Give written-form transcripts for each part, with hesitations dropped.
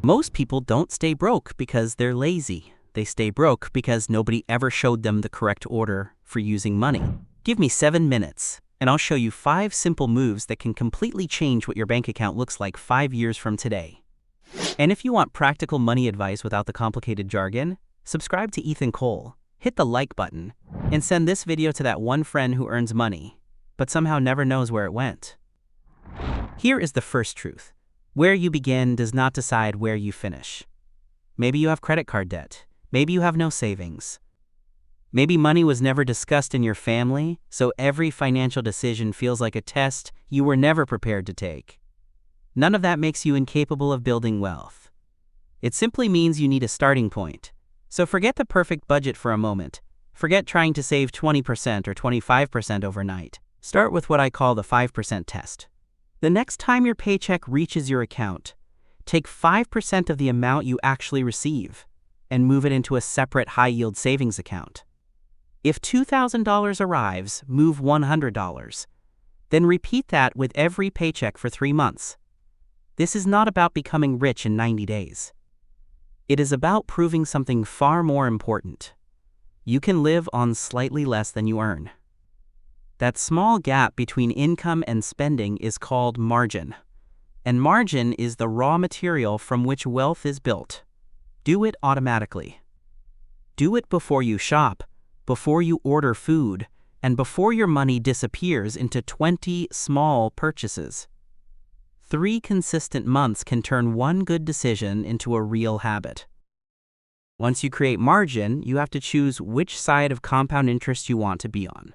Most people don't stay broke because they're lazy. They stay broke because nobody ever showed them the correct order for using money. Give me 7 minutes, and I'll show you 5 simple moves that can completely change what your bank account looks like 5 years from today. And if you want practical money advice without the complicated jargon, subscribe to Ethan Cole, hit the like button, and send this video to that one friend who earns money, but somehow never knows where it went. Here is the first truth. Where you begin does not decide where you finish. Maybe you have credit card debt. Maybe you have no savings. Maybe money was never discussed in your family, so every financial decision feels like a test you were never prepared to take. None of that makes you incapable of building wealth. It simply means you need a starting point. So forget the perfect budget for a moment. Forget trying to save 20% or 25% overnight. Start with what I call the 5% test. The next time your paycheck reaches your account, take 5% of the amount you actually receive and move it into a separate high-yield savings account. If $2,000 arrives, move $100. Then repeat that with every paycheck for 3 months. This is not about becoming rich in 90 days. It is about proving something far more important. You can live on slightly less than you earn. That small gap between income and spending is called margin. And margin is the raw material from which wealth is built. Do it automatically. Do it before you shop, before you order food, and before your money disappears into 20 small purchases. 3 consistent months can turn one good decision into a real habit. Once you create margin, you have to choose which side of compound interest you want to be on.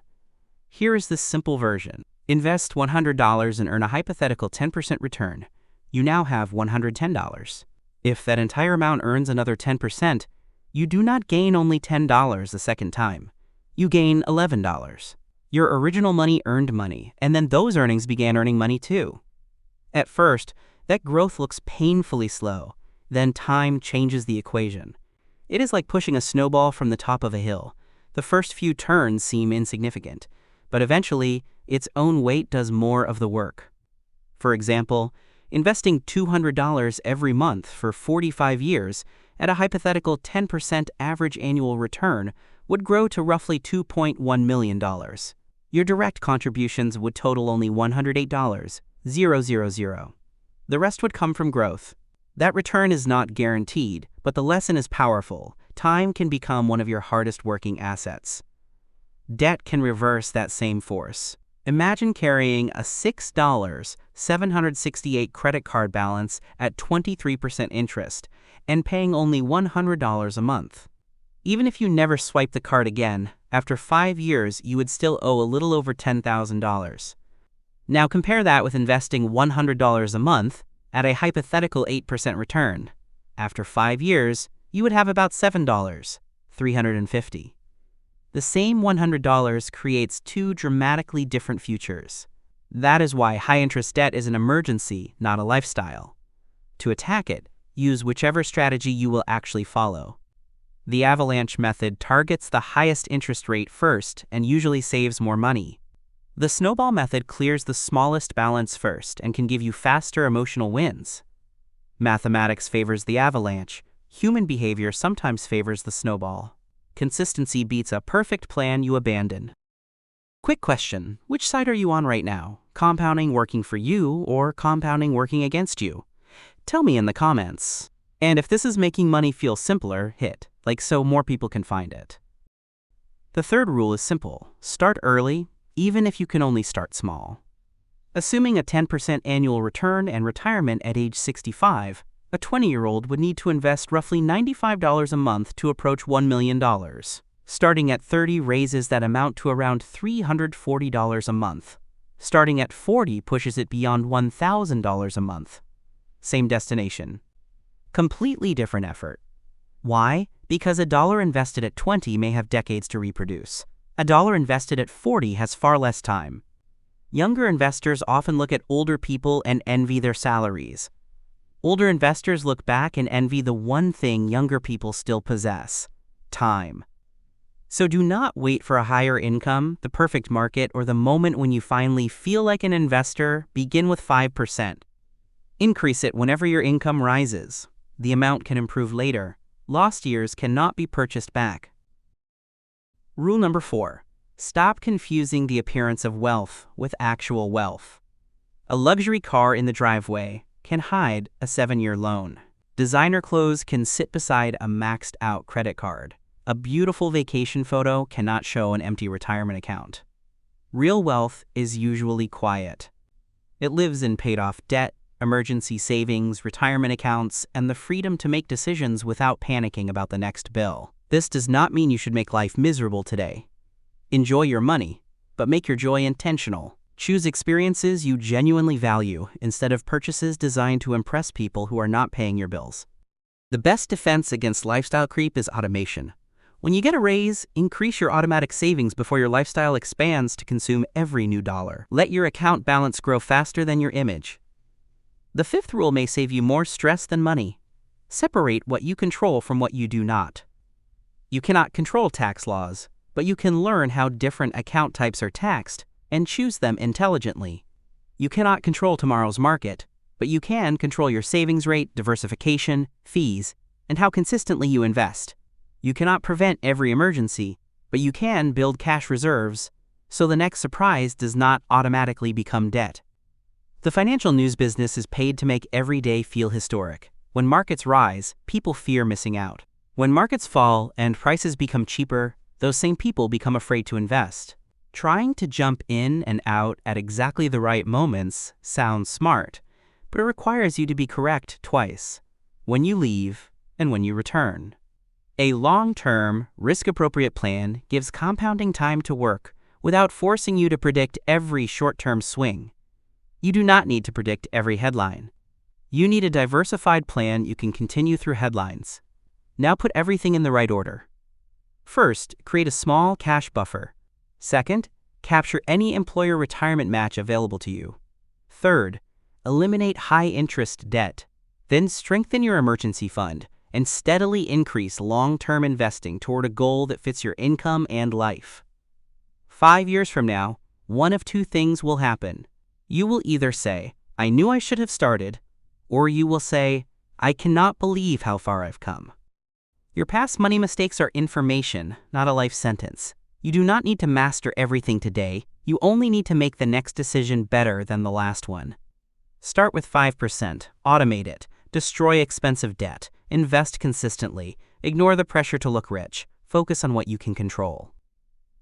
Here is the simple version. Invest $100 and earn a hypothetical 10% return. You now have $110. If that entire amount earns another 10%, you do not gain only $10 the second time. You gain $11. Your original money earned money, and then those earnings began earning money too. At first, that growth looks painfully slow. Then time changes the equation. It is like pushing a snowball from the top of a hill. The first few turns seem insignificant, but eventually, its own weight does more of the work. For example, investing $200 every month for 45 years at a hypothetical 10% average annual return would grow to roughly $2.1 million. Your direct contributions would total only $108,000. The rest would come from growth. That return is not guaranteed, but the lesson is powerful. Time can become one of your hardest working assets. Debt can reverse that same force. Imagine carrying a $6.768 credit card balance at 23% interest and paying only $100 a month. Even if you never swipe the card again, after 5 years you would still owe a little over $10,000. Now compare that with investing $100 a month at a hypothetical 8% return. After 5 years, you would have about $7.350. The same $100 creates 2 dramatically different futures. That is why high-interest debt is an emergency, not a lifestyle. To attack it, use whichever strategy you will actually follow. The Avalanche method targets the highest interest rate first and usually saves more money. The snowball method clears the smallest balance first and can give you faster emotional wins. Mathematics favors the avalanche. Human behavior sometimes favors the snowball. Consistency beats a perfect plan you abandon. Quick question, which side are you on right now? Compounding working for you or compounding working against you? Tell me in the comments. And if this is making money feel simpler, hit like so more people can find it. The third rule is simple. Start early, even if you can only start small. Assuming a 10% annual return and retirement at age 65, a 20-year-old would need to invest roughly $95 a month to approach $1 million. Starting at 30 raises that amount to around $340 a month. Starting at 40 pushes it beyond $1,000 a month. Same destination. Completely different effort. Why? Because a dollar invested at 20 may have decades to reproduce. A dollar invested at 40 has far less time. Younger investors often look at older people and envy their salaries. Older investors look back and envy the one thing younger people still possess: time. So do not wait for a higher income, the perfect market, or the moment when you finally feel like an investor. Begin with 5%. Increase it whenever your income rises. the amount can improve later. Lost years cannot be purchased back. Rule number 4. Stop confusing the appearance of wealth with actual wealth. A luxury car in the driveway can hide a 7-year loan. Designer clothes can sit beside a maxed-out credit card. A beautiful vacation photo cannot show an empty retirement account. Real wealth is usually quiet. It lives in paid-off debt, emergency savings, retirement accounts, and the freedom to make decisions without panicking about the next bill. This does not mean you should make life miserable today. Enjoy your money, but make your joy intentional. Choose experiences you genuinely value instead of purchases designed to impress people who are not paying your bills. The best defense against lifestyle creep is automation. When you get a raise, increase your automatic savings before your lifestyle expands to consume every new dollar. Let your account balance grow faster than your image. The 5th rule may save you more stress than money. Separate what you control from what you do not. You cannot control tax laws, but you can learn how different account types are taxed and choose them intelligently. You cannot control tomorrow's market, but you can control your savings rate, diversification, fees, and how consistently you invest. You cannot prevent every emergency, but you can build cash reserves so the next surprise does not automatically become debt. The financial news business is paid to make every day feel historic. When markets rise, people fear missing out. When markets fall and prices become cheaper, those same people become afraid to invest. Trying to jump in and out at exactly the right moments sounds smart, but it requires you to be correct twice, when you leave and when you return. A long-term, risk-appropriate plan gives compounding time to work without forcing you to predict every short-term swing. You do not need to predict every headline. You need a diversified plan you can continue through headlines. Now put everything in the right order. First, create a small cash buffer. Second, capture any employer retirement match available to you. Third, eliminate high-interest debt. Then strengthen your emergency fund and steadily increase long-term investing toward a goal that fits your income and life. 5 years from now, one of two things will happen. You will either say, "I knew I should have started," or you will say, "I cannot believe how far I've come." Your past money mistakes are information, not a life sentence. You do not need to master everything today. You only need to make the next decision better than the last one. Start with 5%, automate it, destroy expensive debt, invest consistently, ignore the pressure to look rich, focus on what you can control.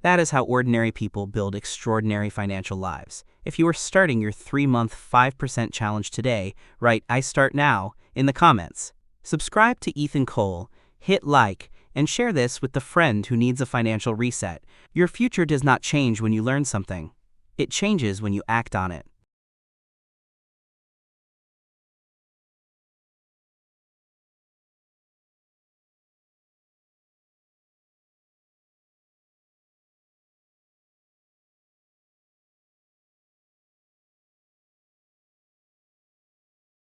That is how ordinary people build extraordinary financial lives. If you are starting your 3-month 5% challenge today, write "I start now" in the comments. Subscribe to Ethan Cole, hit like, and share this with the friend who needs a financial reset. Your future does not change when you learn something. It changes when you act on it.